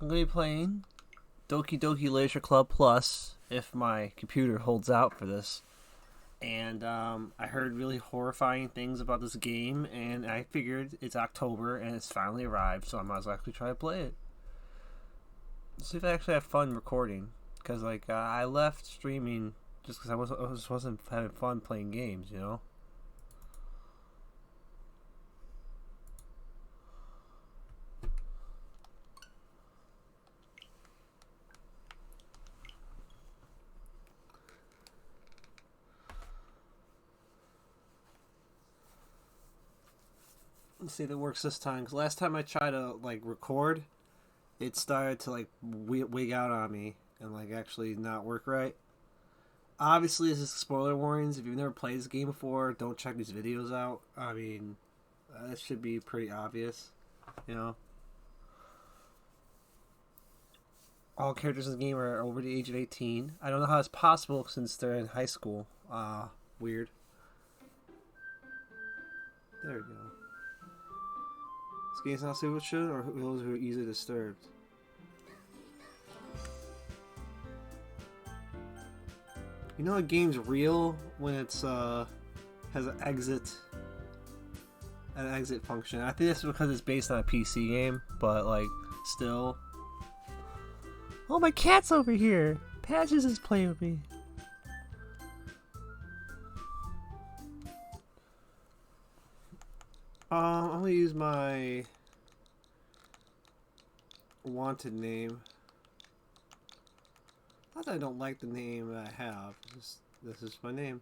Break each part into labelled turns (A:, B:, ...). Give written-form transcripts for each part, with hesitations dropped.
A: I'm going to be playing Doki Doki Literature Club Plus if my computer holds out for this. And I heard really horrifying things about this game, and I figured it's October and it's finally arrived, so I might as well actually try to play it. Let's see if I actually have fun recording. Because I left streaming just because I just wasn't having fun playing games, you know? Let's see if it works this time. Because last time I tried to record, it started to wig out on me and actually not work right. Obviously, this is spoiler warnings. If you've never played this game before, don't check these videos out. I mean, that should be pretty obvious, you know. All characters in the game are over the age of 18. I don't know how it's possible since they're in high school. Weird. There we go. This game's not suitable for children or those who are easily disturbed. You know a game's real when it's has an exit function. I think that's because it's based on a PC game, but still. Oh, my cat's over here. Patches is playing with me. I'm gonna use my wanted name. Not that I don't like the name that I have. This is my name.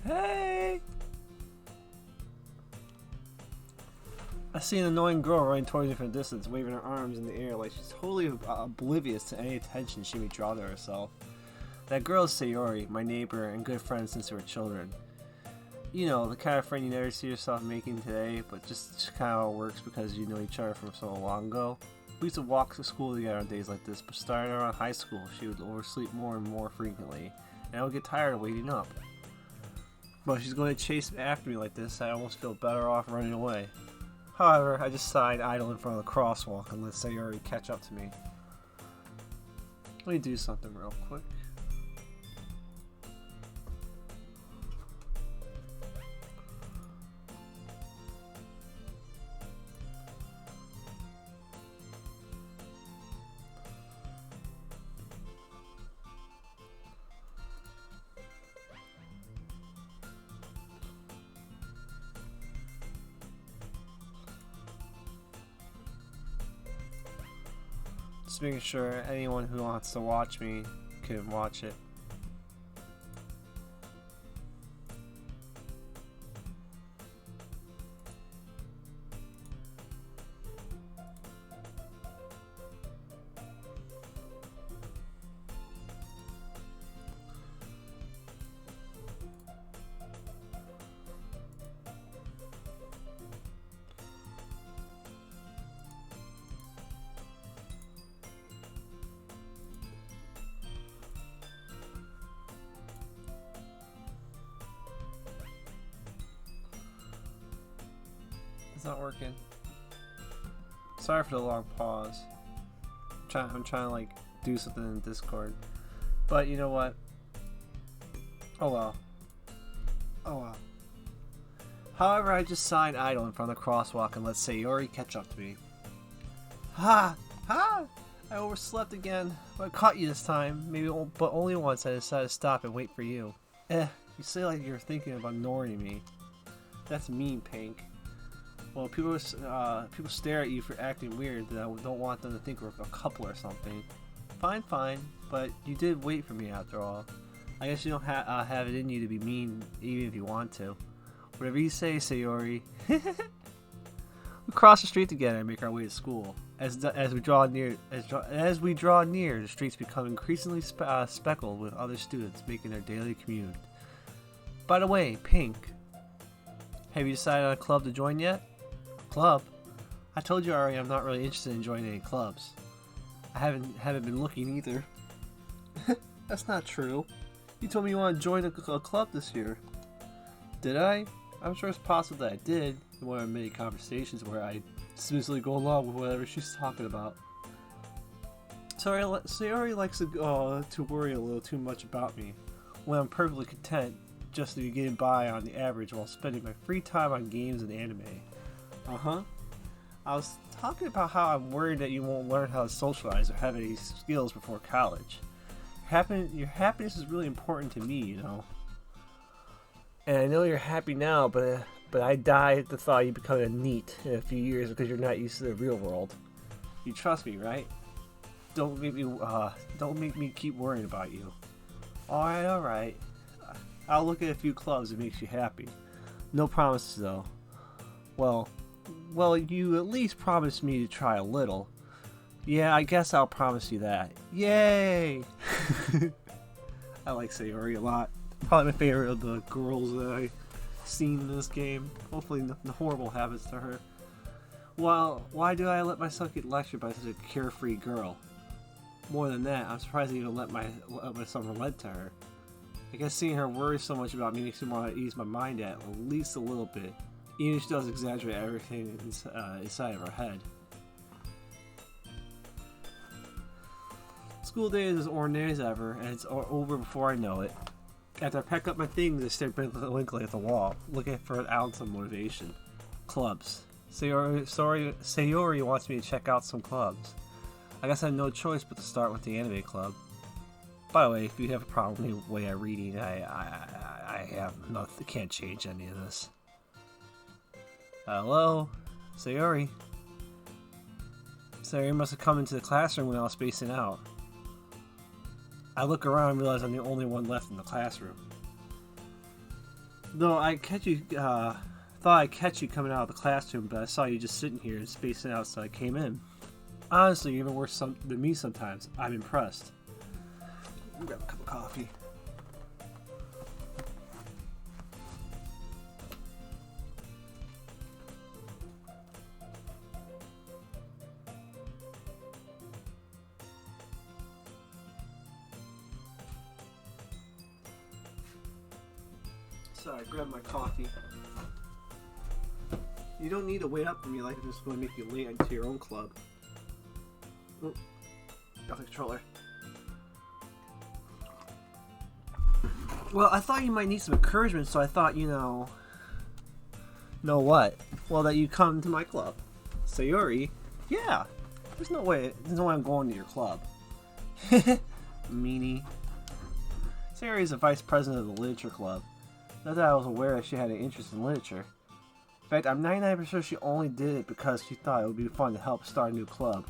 A: Hey! I see an annoying girl running towards me from a distance, waving her arms in the air like she's totally oblivious to any attention she may draw to herself. That girl is Sayori, my neighbor and good friend since we were children. You know, the kind of friend you never see yourself making today, but just kind of how it works because you know each other from so long ago. We used to walk to school together on days like this, but starting around high school, she would oversleep more and more frequently, and I would get tired of waiting up. But she's going to chase after me like this, I almost feel better off running away. However, I just sighed idle in front of the crosswalk and let Sayori catch up to me. Let me do something real quick. Just making sure anyone who wants to watch me can watch it. It's not working. Sorry for the long pause. I'm trying to do something in Discord. But you know what? Oh well. Oh well. However, I just signed idle in front of the crosswalk and let Sayori catch up to me. Ha! Ha! I overslept again. But I caught you this time. But only once I decided to stop and wait for you. You say like you're thinking about ignoring me. That's mean, Pink. Well, people stare at you for acting weird, then I don't want them to think we're a couple or something. Fine, but you did wait for me after all. I guess you don't have it in you to be mean, even if you want to. Whatever you say, Sayori. We cross the street together and make our way to school. As we draw near, the streets become increasingly speckled with other students making their daily commute. By the way, Pink, have you decided on a club to join yet? Club? I told you already I'm not really interested in joining any clubs. I haven't been looking either. That's not true. You told me you want to join a club this year. Did I? I'm sure it's possible that I did in one of our many conversations where I smoothly go along with whatever she's talking about. Sayori likes to worry a little too much about me when I'm perfectly content just to be getting by on the average while spending my free time on games and anime. Uh-huh. I was talking about how I'm worried that you won't learn how to socialize or have any skills before college. Your happiness is really important to me, you know. And I know you're happy now, but I die at the thought of you becoming a NEET in a few years because you're not used to the real world. You trust me, right? Don't make me keep worrying about you. Alright. I'll look at a few clubs that makes you happy. No promises though. Well, you at least promised me to try a little. Yeah, I guess I'll promise you that. Yay! I like Sayori a lot. Probably my favorite of the girls that I've seen in this game. Hopefully the horrible habits to her. Well, why do I let myself get lectured by such a carefree girl? More than that, I'm surprised I even let myself relent to her. I guess seeing her worry so much about me makes me want to ease my mind at least a little bit. Even if she does exaggerate everything inside of her head. School day is as ordinary as ever, and it's over before I know it. After I pack up my things, I stare blankly at the wall, looking for an ounce of motivation. Clubs. Sayori wants me to check out some clubs. I guess I have no choice but to start with the anime club. By the way, if you have a problem with the way I'm reading, I have nothing. Can't change any of this. Hello, Sayori. Sayori must have come into the classroom when I was spacing out. I look around and realize I'm the only one left in the classroom. Though I thought I'd catch you coming out of the classroom, but I saw you just sitting here and spacing out, so I came in. Honestly, you're even worse than me sometimes. I'm impressed. Grab a cup of coffee. Sorry, grab my coffee. You don't need to wait up for me like I'm just going to make you late into your own club. Oh, got the controller. Well, I thought you might need some encouragement, so I thought, know what? Well, that you come to my club. Sayori? Yeah. There's no way I'm going to your club. Meanie. Sayori is the vice president of the literature club. Not that I was aware that she had an interest in literature. In fact, I'm 99% sure she only did it because she thought it would be fun to help start a new club.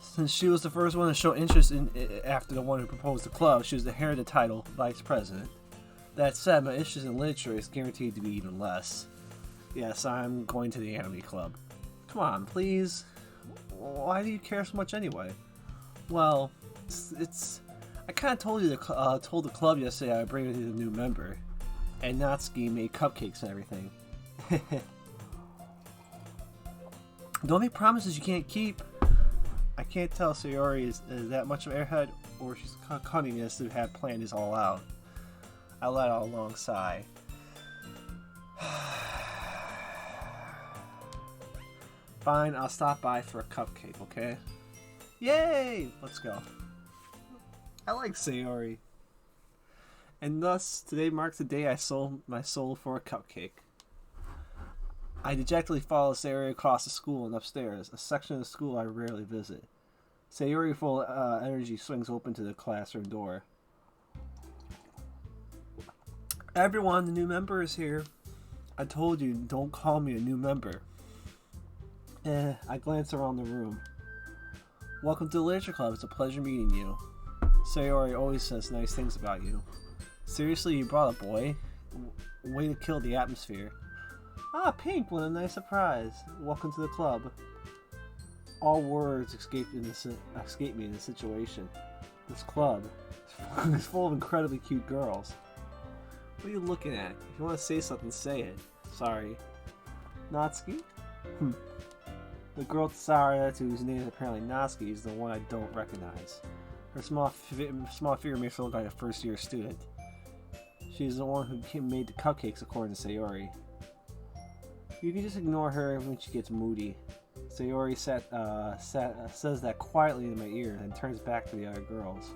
A: Since she was the first one to show interest in after the one who proposed the club, she was the heir of the title, vice president. That said, my interest in literature is guaranteed to be even less. Yes, I'm going to the anime club. Come on, please. Why do you care so much anyway? Well, it's I kind of told the club yesterday I'd bring you a new member, and Natsuki made cupcakes and everything. Don't make promises you can't keep. I can't tell if Sayori is that much of an airhead, or she's cunning as to have planned this all out. I let out a long sigh. Fine, I'll stop by for a cupcake, okay? Yay! Let's go. I like Sayori. And thus, today marks the day I sold my soul for a cupcake. I dejectedly follow Sayori across the school and upstairs, a section of the school I rarely visit. Sayori, full energy, swings open to the classroom door. Everyone, the new member is here. I told you, don't call me a new member. I glance around the room. Welcome to the Literature Club. It's a pleasure meeting you. Sayori always says nice things about you. Seriously, you brought a boy? Way to kill the atmosphere. Ah, Pink, what a nice surprise. Welcome to the club. All words escape me in this situation. This club is full of incredibly cute girls. What are you looking at? If you want to say something, say it. Sorry. Natsuki? The girl with the sour attitude whose name is apparently Natsuki is the one I don't recognize. Her small figure makes her look like a first-year student. She's the one who made the cupcakes, according to Sayori. You can just ignore her when she gets moody. Sayori says that quietly in my ear and turns back to the other girls.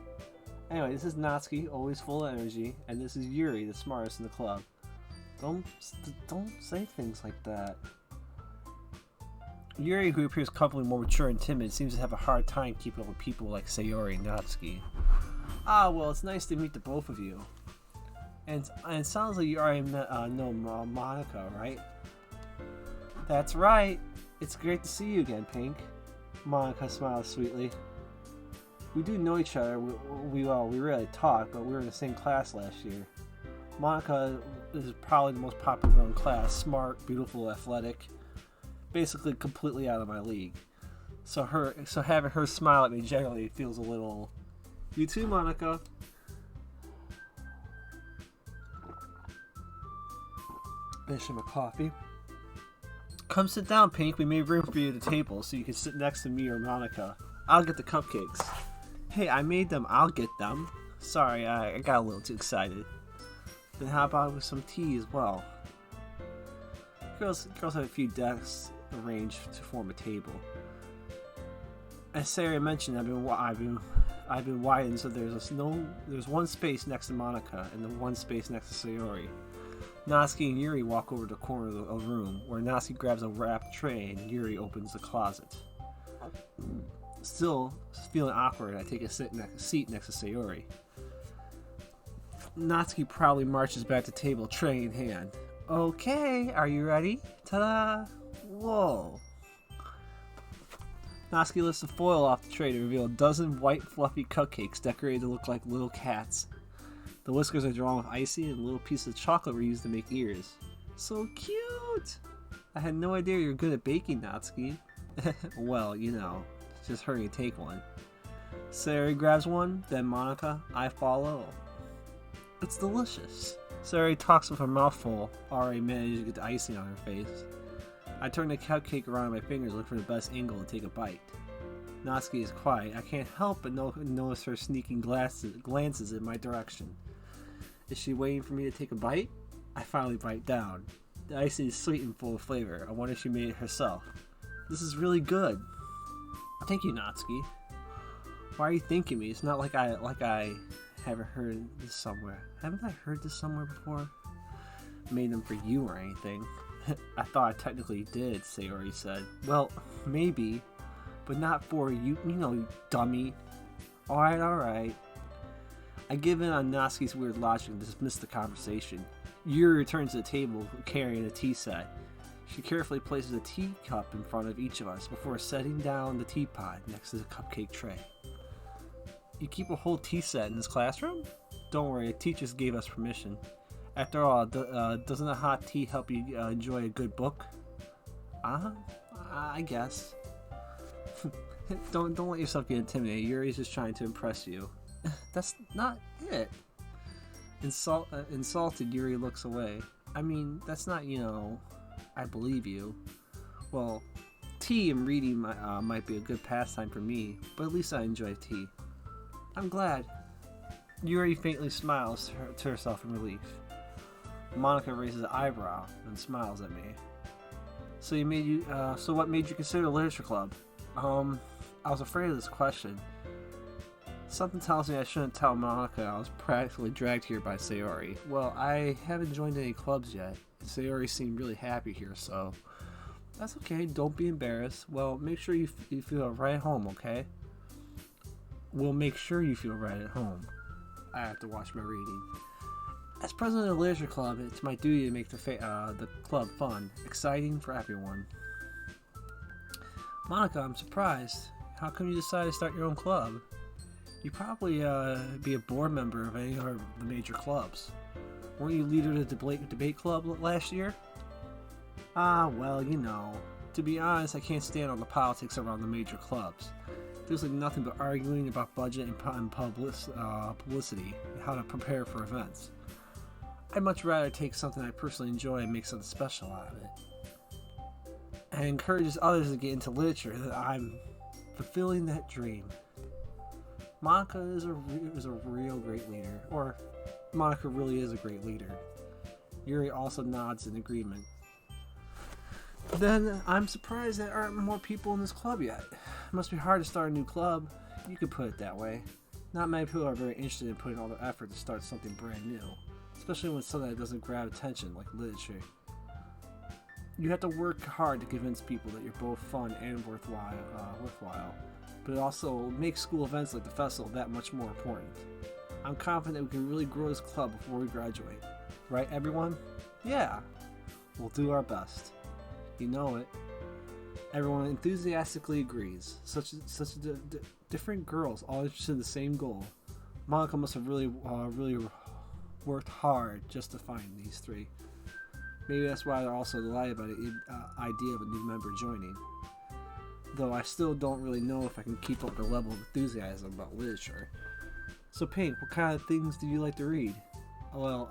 A: Anyway, this is Natsuki, always full of energy, and this is Yuri, the smartest in the club. Don't say things like that. Yuri, who appears comfortably more mature and timid, seems to have a hard time keeping up with people like Sayori and Natsuki. Ah, well, it's nice to meet the both of you. And it sounds like you already know Monica, right? That's right. It's great to see you again, Pink. Monica smiles sweetly. We do know each other. We rarely talk, but we were in the same class last year. Monica is probably the most popular girl in class. Smart, beautiful, athletic. Basically completely out of my league. So having her smile at me generally feels a little... You too, Monica. Finishing my coffee. Come sit down, Pink. We made room for you at the table so you can sit next to me or Monica. I'll get the cupcakes. Hey, I made them. I'll get them. Sorry, I got a little too excited. Then how about with some tea as well? Girls have a few desks arranged to form a table. As Sarah mentioned, I've been widened so there's one space next to Monica and then one space next to Sayori. Natsuki and Yuri walk over to the corner of the room, where Natsuki grabs a wrapped tray and Yuri opens the closet. Still feeling awkward, I take a seat next to Sayori. Natsuki proudly marches back to the table, tray in hand. Okay, are you ready? Ta-da! Whoa! Natsuki lifts the foil off the tray to reveal a dozen white, fluffy cupcakes decorated to look like little cats. The whiskers are drawn with icing and little pieces of chocolate were used to make ears. So cute! I had no idea you were good at baking, Natsuki. Well, you know, just hurry and take one. Sayori grabs one, then Monica. I follow. It's delicious. Sayori talks with her mouth full, already managed to get the icing on her face. I turn the cupcake around my fingers, look for the best angle to take a bite. Natsuki is quiet. I can't help but notice her sneaking glances in my direction. Is she waiting for me to take a bite? I finally bite down. The icing is sweet and full of flavor. I wonder if she made it herself. This is really good. Thank you, Natsuki. Why are you thanking me? It's not like I haven't heard this somewhere. Haven't I heard this somewhere before? Made them for you or anything. I thought I technically did, Sayori said. Well, maybe, but not for you, you dummy. Alright. I give in on Natsuki's weird logic and dismiss the conversation. Yuri returns to the table carrying a tea set. She carefully places a teacup in front of each of us before setting down the teapot next to the cupcake tray. You keep a whole tea set in this classroom? Don't worry, the teachers gave us permission. After all, doesn't a hot tea help you enjoy a good book? I guess. Don't let yourself get intimidated. Yuri's just trying to impress you. That's not it. Insulted, Yuri looks away. I mean, that's not, I believe you. Well, tea and reading might be a good pastime for me, but at least I enjoy tea. I'm glad. Yuri faintly smiles to herself in relief. Monica raises an eyebrow and smiles at me. So what made you consider a literature club? I was afraid of this question. Something tells me I shouldn't tell Monica I was practically dragged here by Sayori. Well, I haven't joined any clubs yet. Sayori seemed really happy here, so... That's okay, don't be embarrassed. Well, make sure you feel right at home, okay? We'll make sure you feel right at home. I have to watch my reading. As president of the literature club, it's my duty to make the club fun, exciting for everyone. Monica, I'm surprised. How come you decided to start your own club? You'd probably be a board member of any of the major clubs. Weren't you leader of the debate club last year? Well, To be honest, I can't stand all the politics around the major clubs. There's like nothing but arguing about budget and publicity and how to prepare for events. I'd much rather take something I personally enjoy and make something special out of it. And encourages others to get into literature that I'm fulfilling that dream. Monica is a real great leader, or Monica really is a great leader. Yuri also nods in agreement. Then I'm surprised there aren't more people in this club yet. It must be hard to start a new club. You could put it that way. Not many people are very interested in putting all their effort to start something brand new, especially when something that doesn't grab attention like literature. You have to work hard to convince people that you're both fun and worthwhile, but it also makes school events like the festival that much more important. I'm confident we can really grow this club before we graduate. Right, everyone? Yeah. We'll do our best. You know it. Everyone enthusiastically agrees. Such different girls, all interested in the same goal. Monica must have really worked hard just to find these three. Maybe that's why they're also delighted by the idea of a new member joining. Though I still don't really know if I can keep up the level of enthusiasm about literature. So Pink, what kind of things do you like to read? Well,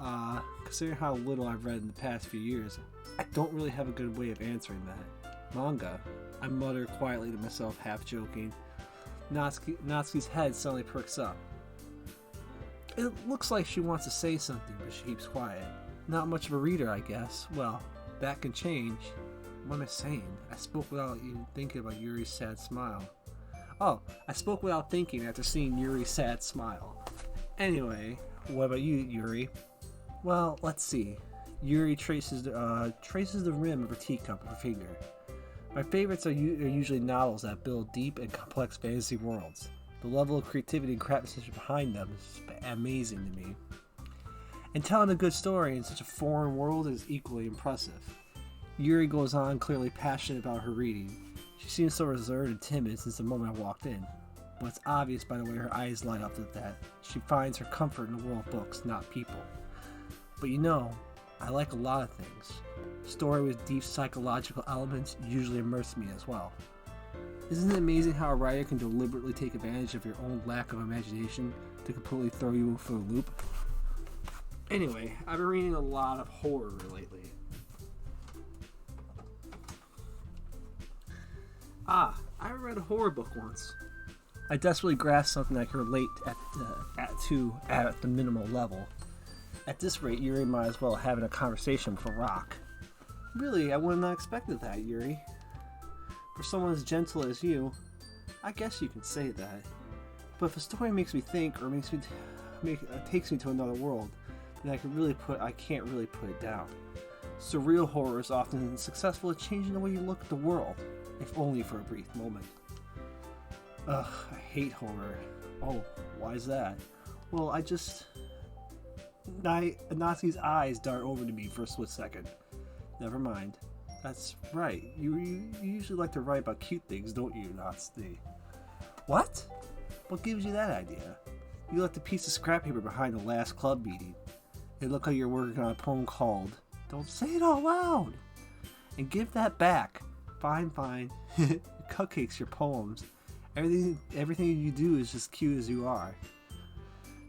A: considering how little I've read in the past few years, I don't really have a good way of answering that. Manga? I mutter quietly to myself, half joking. Natsuki's head suddenly perks up. It looks like she wants to say something, but she keeps quiet. Not much of a reader, I guess. Well, that can change. What am I saying? I spoke without even thinking about Yuri's sad smile. Oh, I spoke without thinking after seeing Yuri's sad smile. Anyway, what about you, Yuri? Well, let's see. Yuri traces the rim of her teacup with her finger. My favorites are usually novels that build deep and complex fantasy worlds. The level of creativity and craftsmanship behind them is amazing to me. And telling a good story in such a foreign world is equally impressive. Yuri goes on, clearly passionate about her reading. She seems so reserved and timid since the moment I walked in. But it's obvious by the way her eyes light up that she finds her comfort in the world of books, not people. But you know, I like a lot of things. Story with deep psychological elements usually immerse me as well. Isn't it amazing how a writer can deliberately take advantage of your own lack of imagination to completely throw you for a loop? Anyway, I've been reading a lot of horror lately. I read a horror book once. I desperately grasped something I could relate at the minimal level. At this rate, Yuri might as well having a conversation with a rock. Really, I wouldn't have expected that, Yuri. For someone as gentle as you, I guess you can say that. But if a story makes me think or takes me to another world, then I can't really put it down. Surreal horror is often successful at changing the way you look at the world, if only for a brief moment. Ugh, I hate horror. Oh, why is that? Well, Natsuki's eyes dart over to me for a split second. Never mind. That's right. You usually like to write about cute things, don't you, Natsuki? What? What gives you that idea? You left a piece of scrap paper behind the last club meeting. It looked like you're working on a poem called Don't Say It Out Loud! And give that back. Fine. Your cupcakes, your poems. Everything you do is just cute as you are.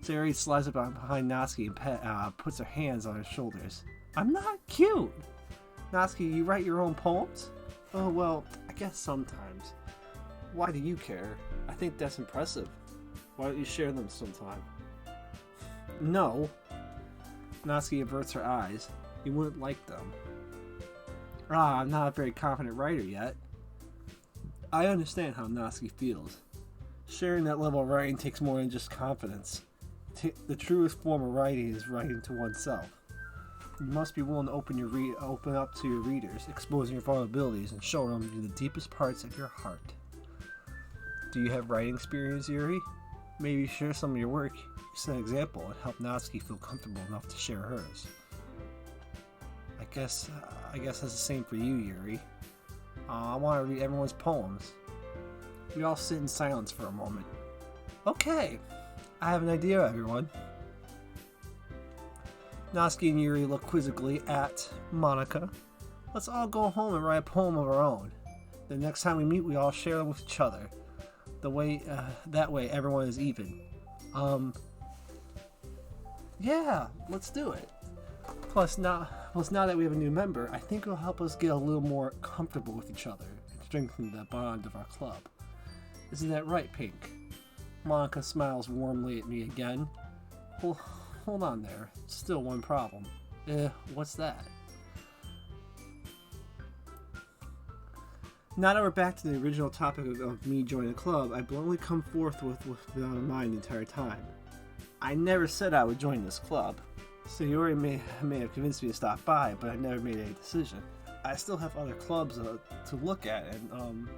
A: Sayori slides up behind Natsuki and puts her hands on her shoulders. I'm not cute! Natsuki, you write your own poems? Oh, well, I guess sometimes. Why do you care? I think that's impressive. Why don't you share them sometime? No. Natsuki averts her eyes. You wouldn't like them. I'm not a very confident writer yet. I understand how Natsuki feels. Sharing that level of writing takes more than just confidence. The truest form of writing is writing to oneself. You must be willing to open up to your readers, exposing your vulnerabilities and showing them the deepest parts of your heart. Do you have writing experience, Yuri? Maybe share some of your work. Set an example and help Natsuki feel comfortable enough to share hers. I guess that's the same for you, Yuri. I want to read everyone's poems. We all sit in silence for a moment. Okay, I have an idea, everyone. Natsuki and Yuri look quizzically at Monica. Let's all go home and write a poem of our own. The next time we meet, we all share them with each other. That way everyone is even. Yeah, let's do it. Plus now that we have a new member, I think it'll help us get a little more comfortable with each other and strengthen the bond of our club. Isn't that right, Pink? Monica smiles warmly at me again. Well, hold on there. Still one problem. What's that? Now that we're back to the original topic of me joining the club, I bluntly come forth without a mind the entire time. I never said I would join this club. Sayori may have convinced me to stop by, but I never made any decision. I still have other clubs to look at, and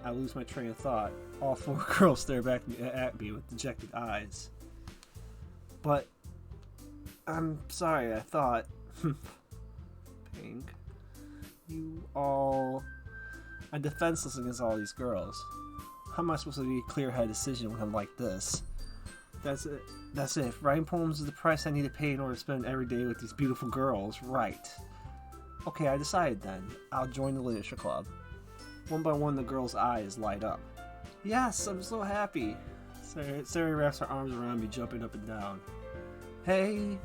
A: I lose my train of thought. All four girls stare back at me with dejected eyes. But I'm sorry, I thought... Pink. I'm defenseless against all these girls. How am I supposed to make a clear-headed decision when I'm like this? That's it. Writing poems is the price I need to pay in order to spend every day with these beautiful girls. Right. Okay, I decided then. I'll join the literature club. One by one, the girls' eyes light up. Yes, I'm so happy. Sayori wraps her arms around me, jumping up and down. Hey,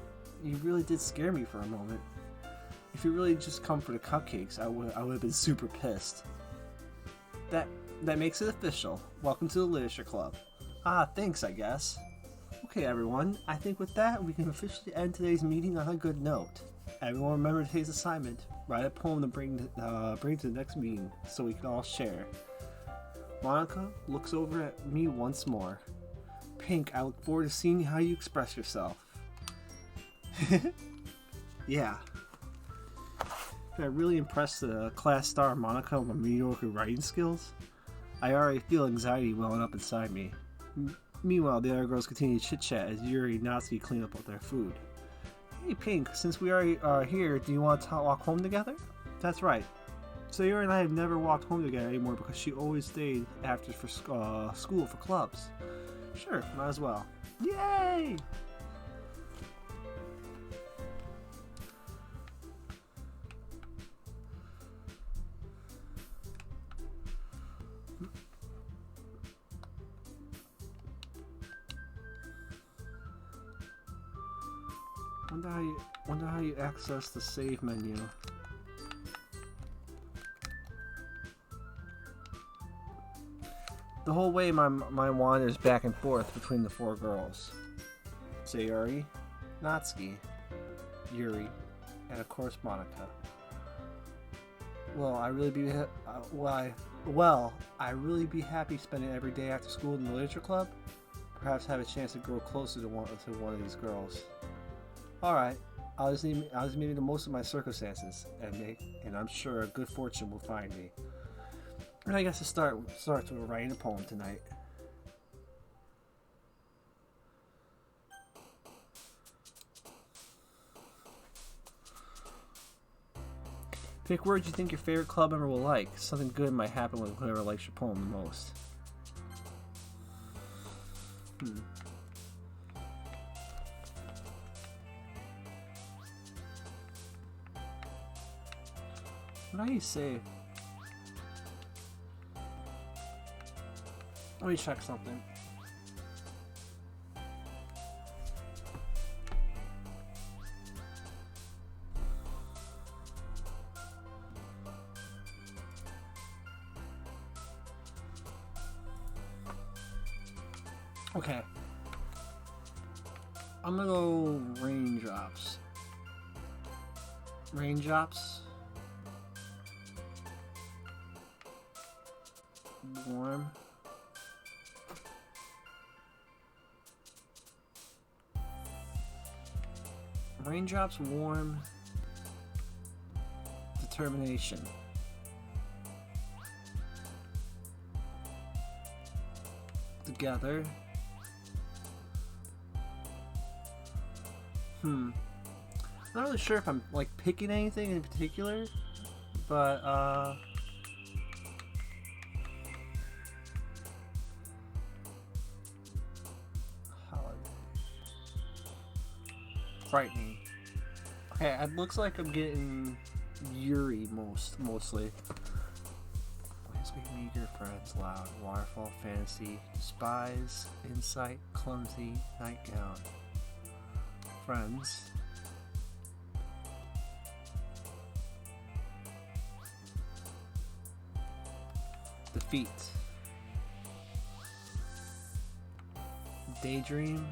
A: you really did scare me for a moment. If you really just come for the cupcakes, I would have been super pissed. That makes it official. Welcome to the literature club. Ah, thanks, I guess. Okay, everyone. I think with that, we can officially end today's meeting on a good note. Everyone remember today's assignment. Write a poem to bring to the next meeting so we can all share. Monica looks over at me once more. Pink, I look forward to seeing how you express yourself. Yeah. If I really impress the class star Monica with my mediocre writing skills, I already feel anxiety welling up inside me. Meanwhile, the other girls continue to chit-chat as Yuri and Natsuki clean up their food. Hey Pink, since we already are here, do you want to walk home together? That's right. So Yuri and I have never walked home together anymore because she always stayed after for school for clubs. Sure, might as well. Yay! Wonder how you access the save menu. The whole way my mind wanders back and forth between the four girls. Sayori, Natsuki, Yuri, and of course Monica. I'd really be happy spending every day after school in the literature club. Perhaps have a chance to grow closer to one of these girls. Alright, I'll just make the most of my circumstances, and I'm sure good fortune will find me. And I guess to start with writing a poem tonight. Pick words you think your favorite club member will like. Something good might happen when whoever likes your poem the most. What do you say? Let me check something. Okay. I'm gonna go raindrops. Raindrops. Warm. Raindrops, warm. Determination. Together. I'm not really sure if I'm like picking anything in particular, but frightening. Okay, it looks like I'm getting Yuri mostly. Ways we meager, friends, loud, waterfall, fantasy, despise, insight, clumsy, nightgown. Friends. Defeat. Daydream.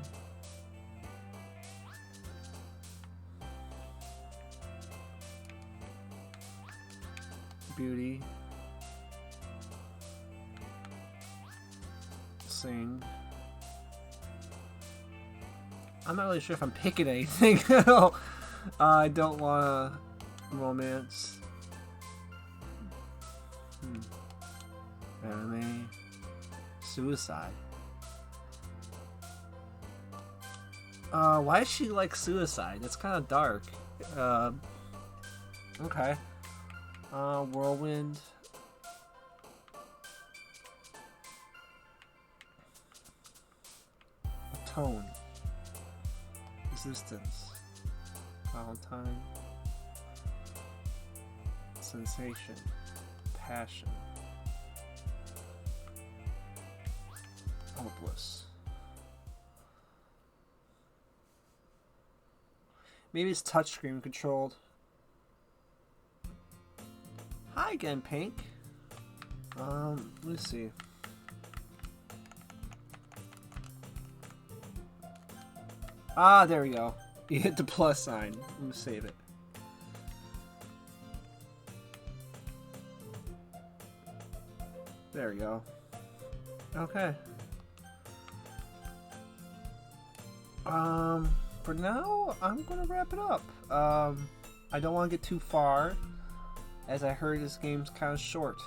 A: Beauty. Sing. I'm not really sure if I'm picking anything. I don't want to romance. Anime. Suicide. Why is she like suicide? That's kind of dark. Okay. Whirlwind. Tone. Existence. Valentine. Sensation. Passion. Hopeless. Maybe it's touchscreen controlled. Hi again, Pink. Let's see. Ah, there we go. You hit the plus sign. I'm gonna save it. There we go. Okay. For now, I'm gonna wrap it up. I don't want to get too far, as I heard this game's kind of short.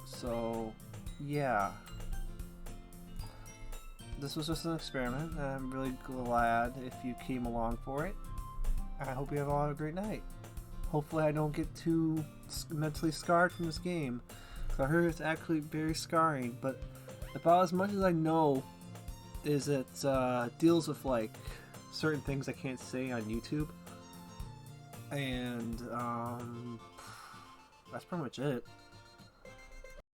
A: So, yeah. This was just an experiment, and I'm really glad if you came along for it. I hope you have all a great night. Hopefully I don't get too mentally scarred from this game. I heard it's actually very scarring, but about as much as I know is it deals with like certain things I can't say on YouTube. And that's pretty much it.